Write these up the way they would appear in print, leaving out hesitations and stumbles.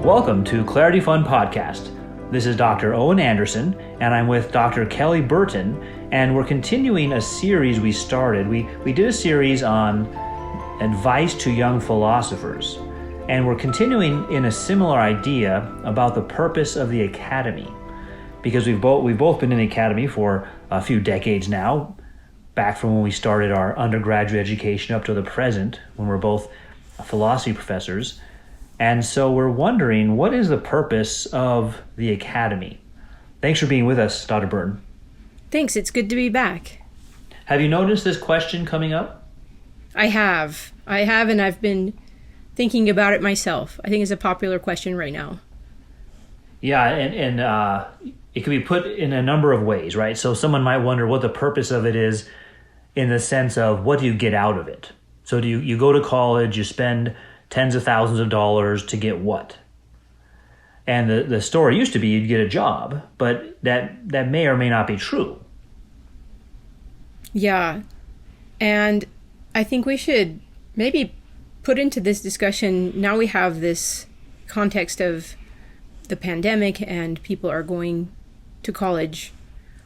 Welcome to Clarity Fund Podcast. This is Dr. Owen Anderson, and I'm with Dr. Kelly Burton, and we're continuing a series we started. We did a series on advice to young philosophers, and we're continuing in a similar idea about the purpose of the academy, because we've both been in the academy for a few decades now, back from when we started our undergraduate education up to the present, when we're both philosophy professors. And so we're wondering, what is the purpose of the academy? Thanks for being with us, Dr. Burton. Thanks, it's good to be back. Have you noticed this question coming up? I have, and I've been thinking about it myself. I think it's a popular question right now. Yeah, and it can be put in a number of ways, right? So someone might wonder what the purpose of it is in the sense of, what do you get out of it? So do you go to college, you spend tens of thousands of dollars to get what? And the story used to be you'd get a job, but that may or may not be true. Yeah, and I think we should maybe put into this discussion, now we have this context of the pandemic and people are going to college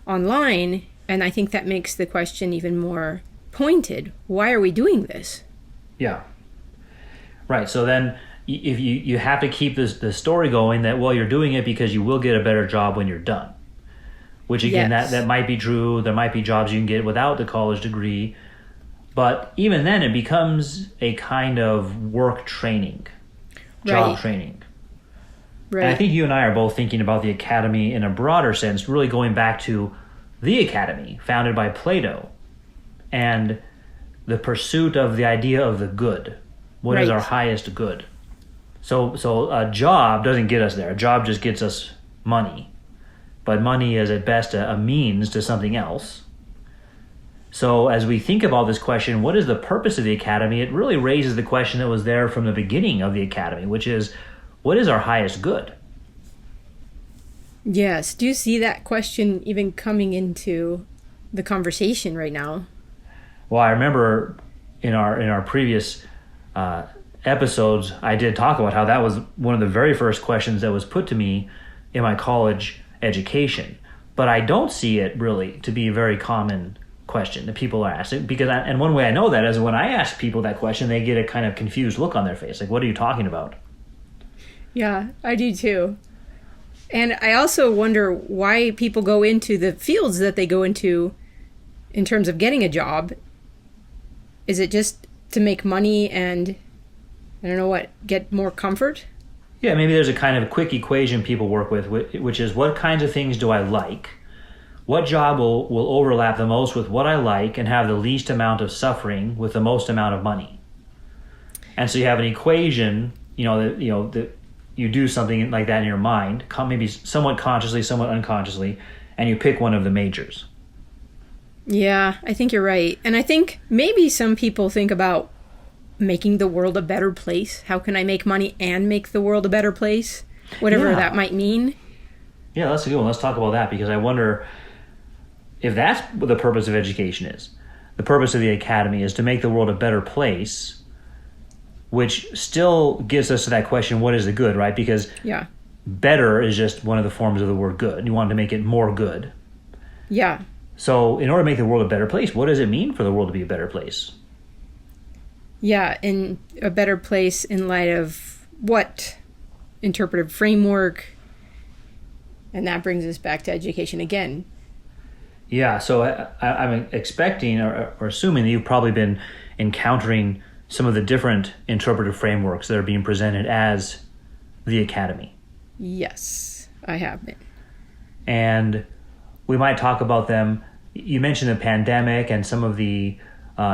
online, and I think that makes the question even more pointed. Why are we doing this? Yeah. Right. So then if you have to keep the story going that, well, you're doing it because you will get a better job when you're done, which again, yes, that might be true. There might be jobs you can get without the college degree. But even then it becomes a kind of work training, job training. Right. And I think you and I are both thinking about the academy in a broader sense, really going back to the academy founded by Plato and the pursuit of the idea of the good. What is our highest good? So a job doesn't get us there. A job just gets us money. But money is at best a means to something else. So as we think about this question, what is the purpose of the academy? It really raises the question that was there from the beginning of the academy, which is, what is our highest good? Yes. Do you see that question even coming into the conversation right now? Well, I remember in our previous episodes, I did talk about how that was one of the very first questions that was put to me in my college education. But I don't see it really to be a very common question that people are asking, because and one way I know that is when I ask people that question, they get a kind of confused look on their face, like, what are you talking about? Yeah, I do too. And I also wonder why people go into the fields that they go into in terms of getting a job. Is it just to make money and, I don't know what, get more comfort? Yeah, maybe there's a kind of quick equation people work with, which is, what kinds of things do I like? What job will overlap the most with what I like and have the least amount of suffering with the most amount of money? And so you have an equation, that you do something like that in your mind, maybe somewhat consciously, somewhat unconsciously, and you pick one of the majors. Yeah, I think you're right. And I think maybe some people think about making the world a better place. How can I make money and make the world a better place? Whatever that might mean. Yeah, that's a good one. Let's talk about that, because I wonder if that's what the purpose of education is. The purpose of the academy is to make the world a better place, which still gets us to that question, what is the good, right? Because better is just one of the forms of the word good. You want to make it more good. Yeah. So in order to make the world a better place, what does it mean for the world to be a better place? Yeah, in a better place in light of what? Interpretive framework. And that brings us back to education again. Yeah, so I'm expecting or assuming that you've probably been encountering some of the different interpretive frameworks that are being presented as the academy. Yes, I have been. And we might talk about them. You mentioned the pandemic and some of the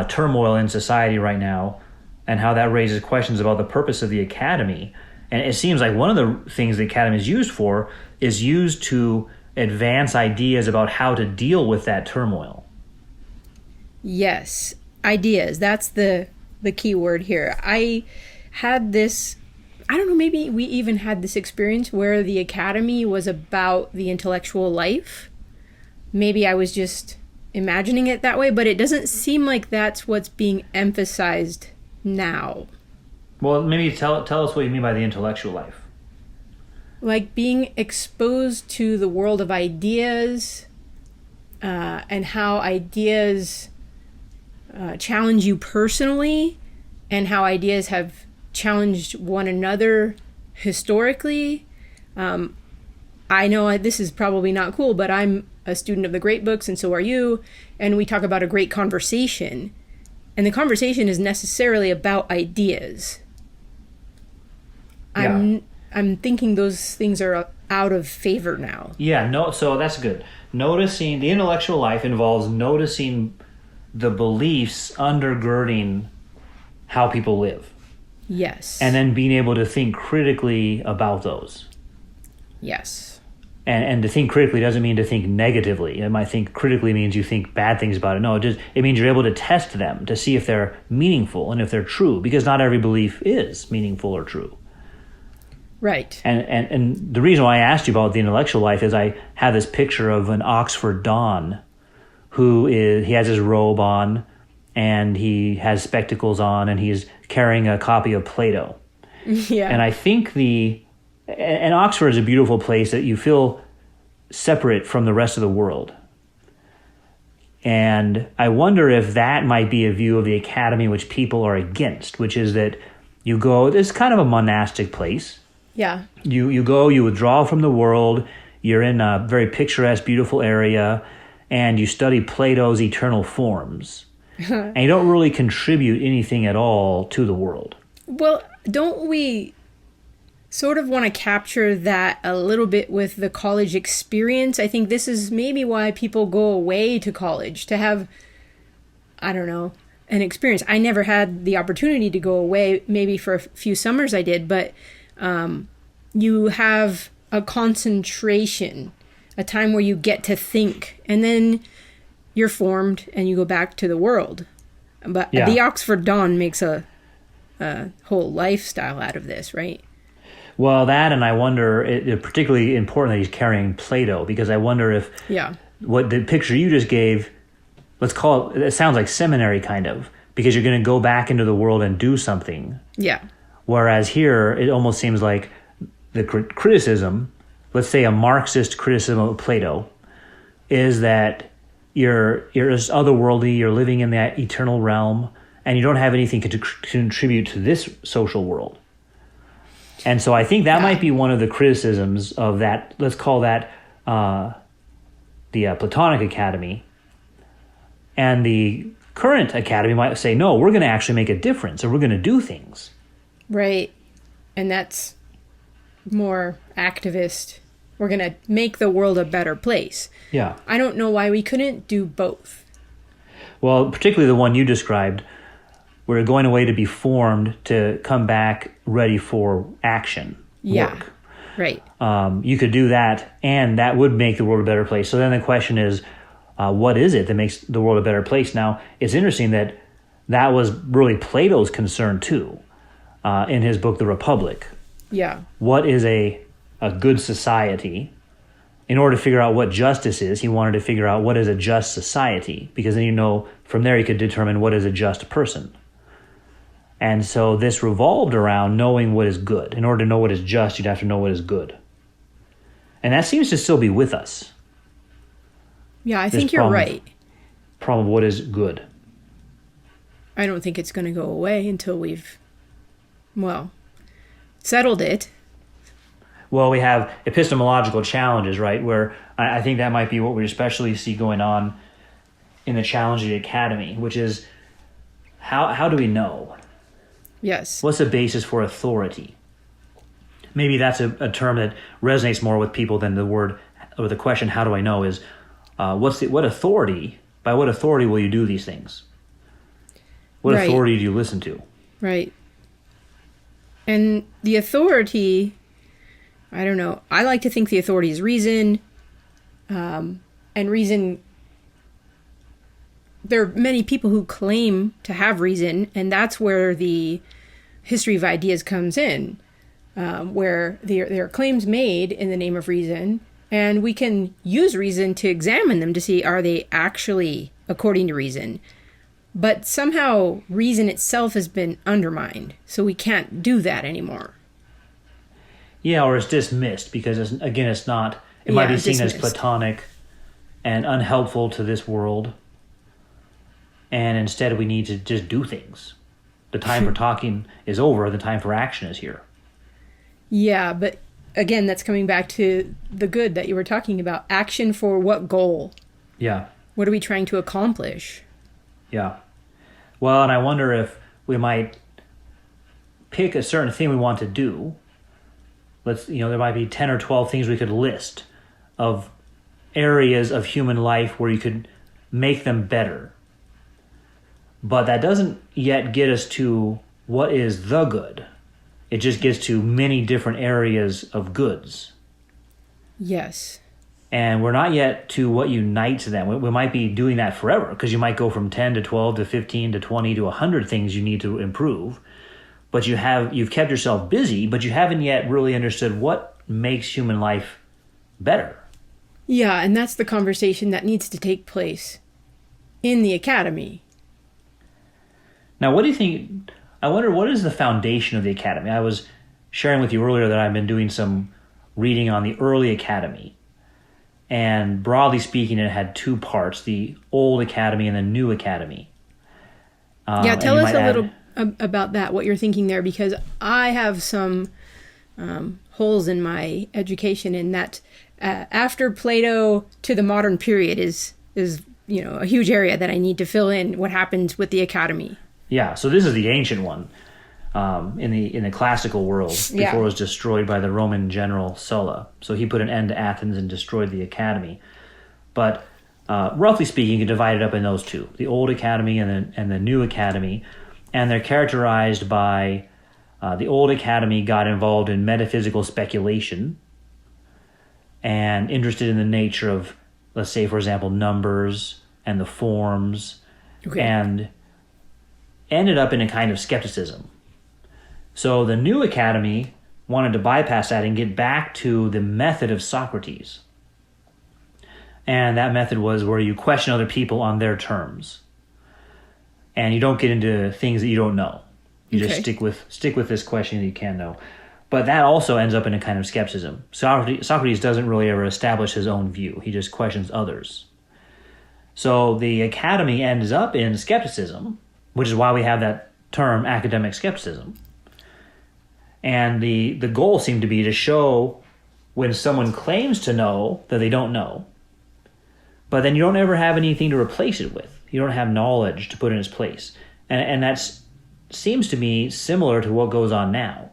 turmoil in society right now, and how that raises questions about the purpose of the academy. And it seems like one of the things the academy is used for is used to advance ideas about how to deal with that turmoil. Yes, ideas. That's the key word here. I had this, I don't know, maybe we even had this experience where the academy was about the intellectual life. Maybe I was just imagining it that way, but it doesn't seem like that's what's being emphasized now. Well, maybe tell us what you mean by the intellectual life. Like being exposed to the world of ideas, and how ideas challenge you personally, and how ideas have challenged one another historically. I know this is probably not cool, but I'm a student of the great books, and so are you. And we talk about a great conversation. And the conversation is necessarily about ideas. Yeah. I'm thinking those things are out of favor now. Yeah, no, so that's good. Noticing the intellectual life involves noticing the beliefs undergirding how people live. Yes. And then being able to think critically about those. Yes. And to think critically doesn't mean to think negatively. It might think critically means you think bad things about it. No, it means you're able to test them to see if they're meaningful and if they're true, because not every belief is meaningful or true. Right. And the reason why I asked you about the intellectual life is I have this picture of an Oxford Don he has his robe on and he has spectacles on and he's carrying a copy of Plato. Yeah. And I think and Oxford is a beautiful place that you feel separate from the rest of the world. And I wonder if that might be a view of the academy which people are against, which is that you go, it's kind of a monastic place. Yeah. You go, you withdraw from the world, you're in a very picturesque, beautiful area, and you study Plato's eternal forms. And you don't really contribute anything at all to the world. Well, don't we sort of want to capture that a little bit with the college experience? I think this is maybe why people go away to college, to have, I don't know, an experience. I never had the opportunity to go away. Maybe for a few summers I did, but you have a concentration, a time where you get to think, and then you're formed and you go back to the world. But Yeah. the Oxford Don makes a whole lifestyle out of this, right? Well, that, and I wonder, it's particularly important that he's carrying Plato, because I wonder if what the picture you just gave, let's call it sounds like seminary kind of, because you're going to go back into the world and do something. Yeah. Whereas here, it almost seems like the criticism, let's say a Marxist criticism of Plato, is that you're just otherworldly, you're living in that eternal realm, and you don't have anything to contribute to this social world. And so I think that might be one of the criticisms of that, let's call that the Platonic Academy. And the current academy might say, no, we're going to actually make a difference, or we're going to do things. Right. And that's more activist. We're going to make the world a better place. Yeah. I don't know why we couldn't do both. Well, particularly the one you described, we're going away to be formed to come back ready for action, work. Right. You could do that, and that would make the world a better place. So then the question is, what is it that makes the world a better place? Now, it's interesting that was really Plato's concern too, in his book, The Republic. Yeah. What is a good society? In order to figure out what justice is, he wanted to figure out what is a just society, because then from there you could determine what is a just person. And so this revolved around knowing what is good. In order to know what is just, you'd have to know what is good. And that seems to still be with us. Yeah, I think you're right. Problem of what is good. I don't think it's going to go away until we've, settled it. Well, we have epistemological challenges, right? Where I think that might be what we especially see going on in the challenge of the academy, which is how do we know? Yes. What's the basis for authority? Maybe that's a term that resonates more with people than the word or the question, how do I know, is what authority, by what authority will you do these things? What authority do you listen to? Right. And the authority, I don't know, I like to think the authority is reason, and reason, there are many people who claim to have reason, and that's where the history of ideas comes in, where there are claims made in the name of reason, and we can use reason to examine them to see, are they actually according to reason? But somehow reason itself has been undermined, so we can't do that anymore. Yeah, or it's dismissed because, it's not, it might be seen as platonic and unhelpful to this world. And instead we need to just do things. The time for talking is over. The time for action is here. Yeah, but again, that's coming back to the good that you were talking about. Action for what goal? Yeah. What are we trying to accomplish? Yeah. Well, and I wonder if we might pick a certain thing we want to do. There might be 10 or 12 things we could list of areas of human life where you could make them better. But that doesn't yet get us to what is the good. It just gets to many different areas of goods. Yes. And we're not yet to what unites them. We might be doing that forever, because you might go from 10 to 12 to 15 to 20 to 100 things you need to improve. But you've kept yourself busy, but you haven't yet really understood what makes human life better. Yeah, and that's the conversation that needs to take place in the academy. Now, what do you think? I wonder, what is the foundation of the academy? I was sharing with you earlier that I've been doing some reading on the early academy. And broadly speaking, it had two parts, the old academy and the new academy. Tell us a little about that, what you're thinking there, because I have some holes in my education in that after Plato to the modern period is a huge area that I need to fill in what happens with the academy. Yeah, so this is the ancient one in the classical world before it was destroyed by the Roman general Sulla. So he put an end to Athens and destroyed the academy. But roughly speaking, you can divide it up in those two, the old academy and the new academy. And they're characterized by the old academy got involved in metaphysical speculation and interested in the nature of, let's say, for example, numbers and the forms, and ended up in a kind of skepticism. So the new academy wanted to bypass that and get back to the method of Socrates. And that method was where you question other people on their terms. And you don't get into things that you don't know. You just stick with this question that you can know. But that also ends up in a kind of skepticism. Socrates doesn't really ever establish his own view. He just questions others. So the academy ends up in skepticism, which is why we have that term, academic skepticism. And the goal seemed to be to show when someone claims to know that they don't know, but then you don't ever have anything to replace it with. You don't have knowledge to put in its place. And that seems to me similar to what goes on now.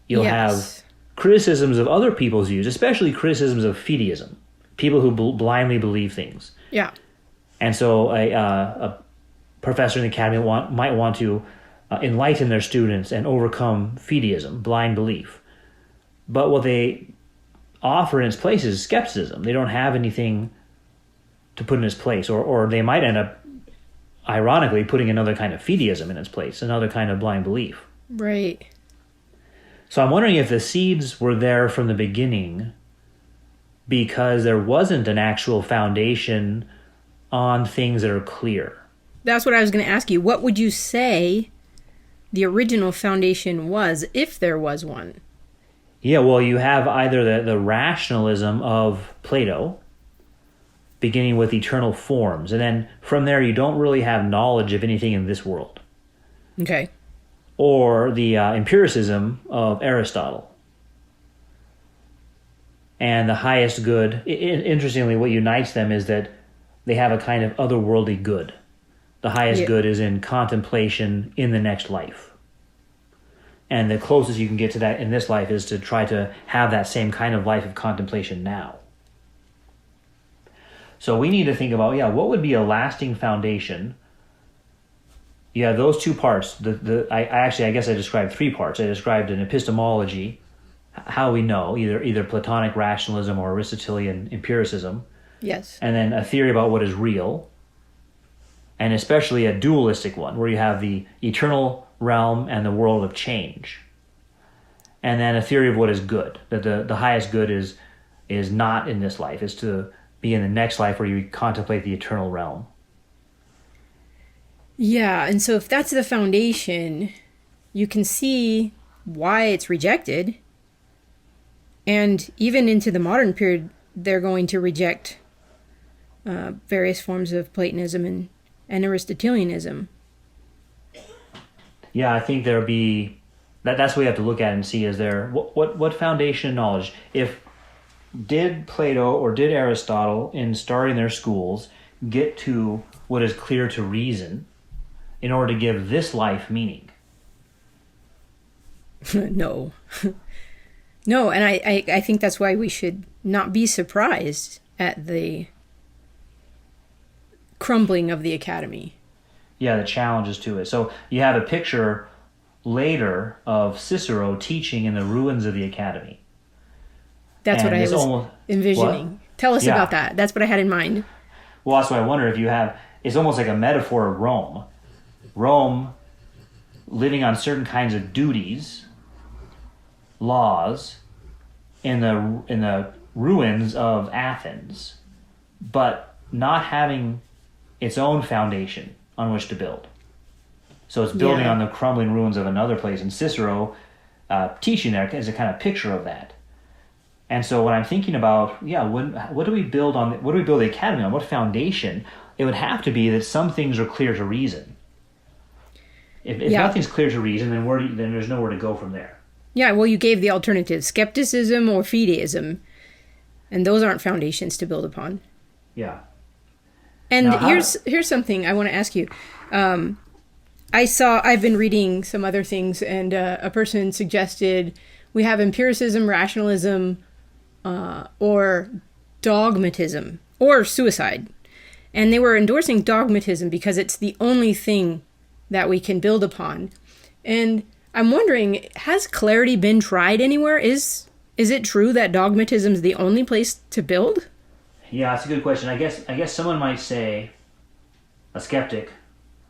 You'll have criticisms of other people's views, especially criticisms of fideism, people who blindly believe things. Yeah. And so a professor in the academy might want to enlighten their students and overcome fideism, blind belief. But what they offer in its place is skepticism. They don't have anything to put in its place, or they might end up, ironically, putting another kind of fideism in its place, another kind of blind belief. Right. So I'm wondering if the seeds were there from the beginning because there wasn't an actual foundation on things that are clear. That's what I was going to ask you. What would you say the original foundation was, if there was one? Yeah, well, you have either the rationalism of Plato, beginning with eternal forms, and then from there you don't really have knowledge of anything in this world. Okay. Or the empiricism of Aristotle. And the highest good, interestingly, what unites them is that they have a kind of otherworldly good. The highest good is in contemplation in the next life. And the closest you can get to that in this life is to try to have that same kind of life of contemplation now. So we need to think about, what would be a lasting foundation? You have those two parts. I guess I described three parts. I described an epistemology, how we know, either Platonic rationalism or Aristotelian empiricism. Yes. And then a theory about what is real, and especially a dualistic one, where you have the eternal realm and the world of change. And then a theory of what is good, that the highest good is not in this life, is to be in the next life where you contemplate the eternal realm. Yeah, and so if that's the foundation, you can see why it's rejected. And even into the modern period, they're going to reject various forms of Platonism and Aristotelianism. Yeah, I think there'll be that's what we have to look at and see, is there what foundation knowledge, if did Plato or did Aristotle in starting their schools get to what is clear to reason in order to give this life meaning? No. No, and I think that's why we should not be surprised at the crumbling of the academy. Yeah, the challenges to it. So you have a picture later of Cicero teaching in the ruins of the academy. That's And what I this was almost- envisioning. What? Tell us Yeah. about that. That's what I had in mind. Well, that's why I wonder if you have, it's almost like a metaphor of Rome. Rome living on certain kinds of duties, laws, in the ruins of Athens, but not having its own foundation on which to build. So it's building Yeah. on the crumbling ruins of another place. And Cicero teaching there is a kind of picture of that. And so when I'm thinking about, what do we build on? What do we build the academy on? What foundation? It would have to be that some things are clear to reason. If nothing's clear to reason, then there's nowhere to go from there. Yeah, well, you gave the alternative, skepticism or fideism, and those aren't foundations to build upon. Yeah. And Now, here's something I want to ask you. I've been reading some other things, and a person suggested we have empiricism, rationalism, or dogmatism, or suicide. And they were endorsing dogmatism because it's the only thing that we can build upon. And I'm wondering, has clarity been tried anywhere? Is it true that dogmatism is the only place to build? Yeah, that's a good question. I guess someone might say, a skeptic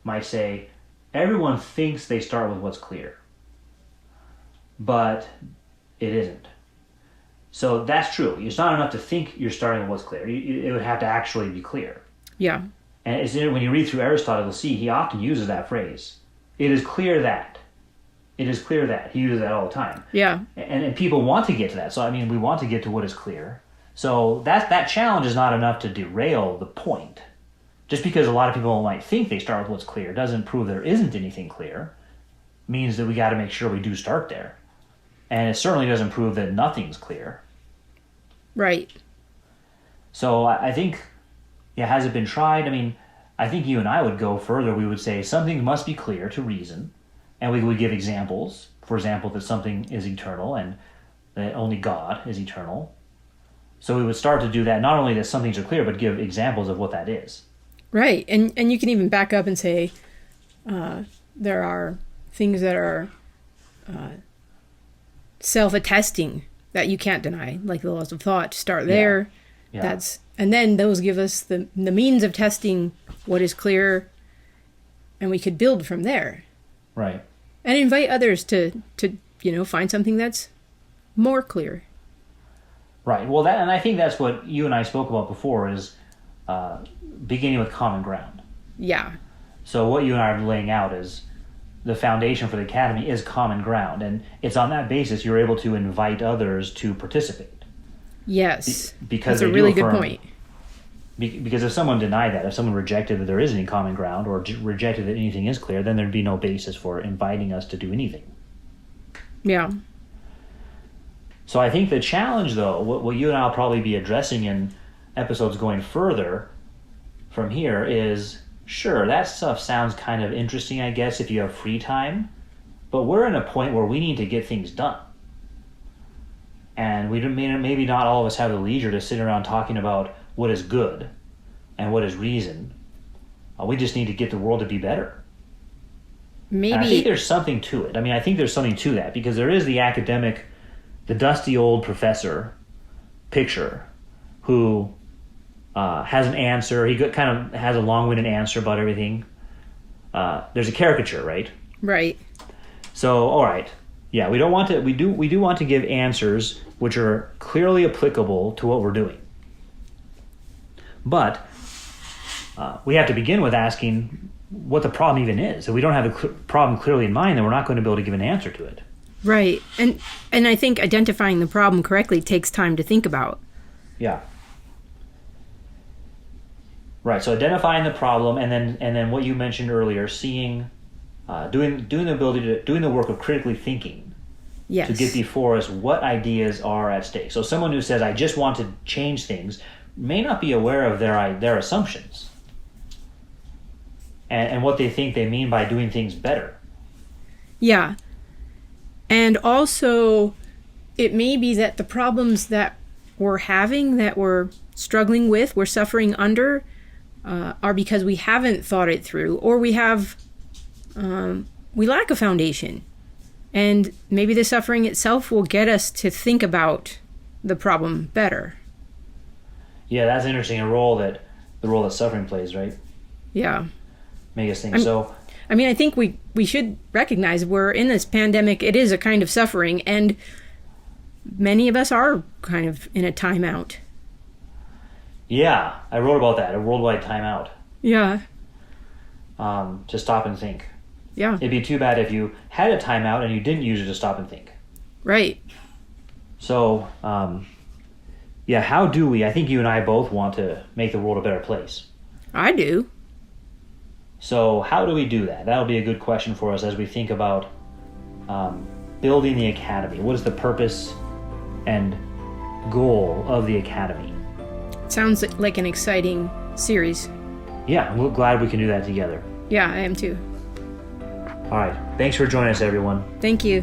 might say, everyone thinks they start with what's clear, but it isn't. So that's true. It's not enough to think you're starting with what's clear. It would have to actually be clear. Yeah. And when you read through Aristotle, you'll see he often uses that phrase. It is clear that. It is clear that. He uses that all the time. Yeah. And people want to get to that. So, I mean, we want to get to what is clear. So that challenge is not enough to derail the point. Just because a lot of people might think they start with what's clear doesn't prove there isn't anything clear. It means that we got to make sure we do start there. And it certainly doesn't prove that nothing's clear. Right. So I think, has it been tried? I mean, I think you and I would go further. We would say something must be clear to reason. And we would give examples. For example, that something is eternal and that only God is eternal. So we would start to do that, not only that some things are clear, but give examples of what that is. Right. And you can even back up and say there are things that are self-attesting that you can't deny, like the laws of thought. Start there. Yeah. And then those give us the means of testing what is clear, and we could build from there. Right. And invite others to find something that's more clear. Right. Well, and I think that's what you and I spoke about before, is beginning with common ground. Yeah. So what you and I are laying out is the foundation for the academy is common ground, and it's on that basis you're able to invite others to participate. Yes. Because that's a really good point. Because if someone denied that, if someone rejected that there is any common ground, or rejected that anything is clear, then there'd be no basis for inviting us to do anything. Yeah. So I think the challenge, though, what you and I will probably be addressing in episodes going further from here is, sure, that stuff sounds kind of interesting, I guess, if you have free time, but we're in a point where we need to get things done. And maybe not all of us have the leisure to sit around talking about what is good and what is reason. We just need to get the world to be better. Maybe. And I think there's something to it. I mean, I think there's something to that, because there is the academic, the dusty old professor picture who has an answer. He kind of has a long-winded answer about everything. There's a caricature, right? Right. So, all right. Yeah, we do want to give answers which are clearly applicable to what we're doing. But we have to begin with asking what the problem even is. If we don't have the problem clearly in mind, then we're not going to be able to give an answer to it. Right. And I think identifying the problem correctly takes time to think about. Yeah. Right. So identifying the problem, and then what you mentioned earlier, seeing, doing the work of critically thinking. Yes. To get before us what ideas are at stake. So someone who says, I just want to change things, may not be aware of their assumptions and what they think they mean by doing things better. Yeah. And also, it may be that the problems that we're having, that we're struggling with, we're suffering under, are because we haven't thought it through, or we lack a foundation. And maybe the suffering itself will get us to think about the problem better. Yeah, that's interesting. The role that suffering plays, right? Yeah. Make us think. I think we should recognize we're in this pandemic. It is a kind of suffering, and many of us are kind of in a timeout. Yeah, I wrote about that, a worldwide timeout. Yeah. To stop and think. Yeah. It'd be too bad if you had a timeout and you didn't use it to stop and think. Right. So, how do we? I think you and I both want to make the world a better place. I do. So how do we do that? That'll be a good question for us as we think about building the academy. What is the purpose and goal of the academy? Sounds like an exciting series. Yeah, I'm glad we can do that together. Yeah, I am too. All right. Thanks for joining us, everyone. Thank you.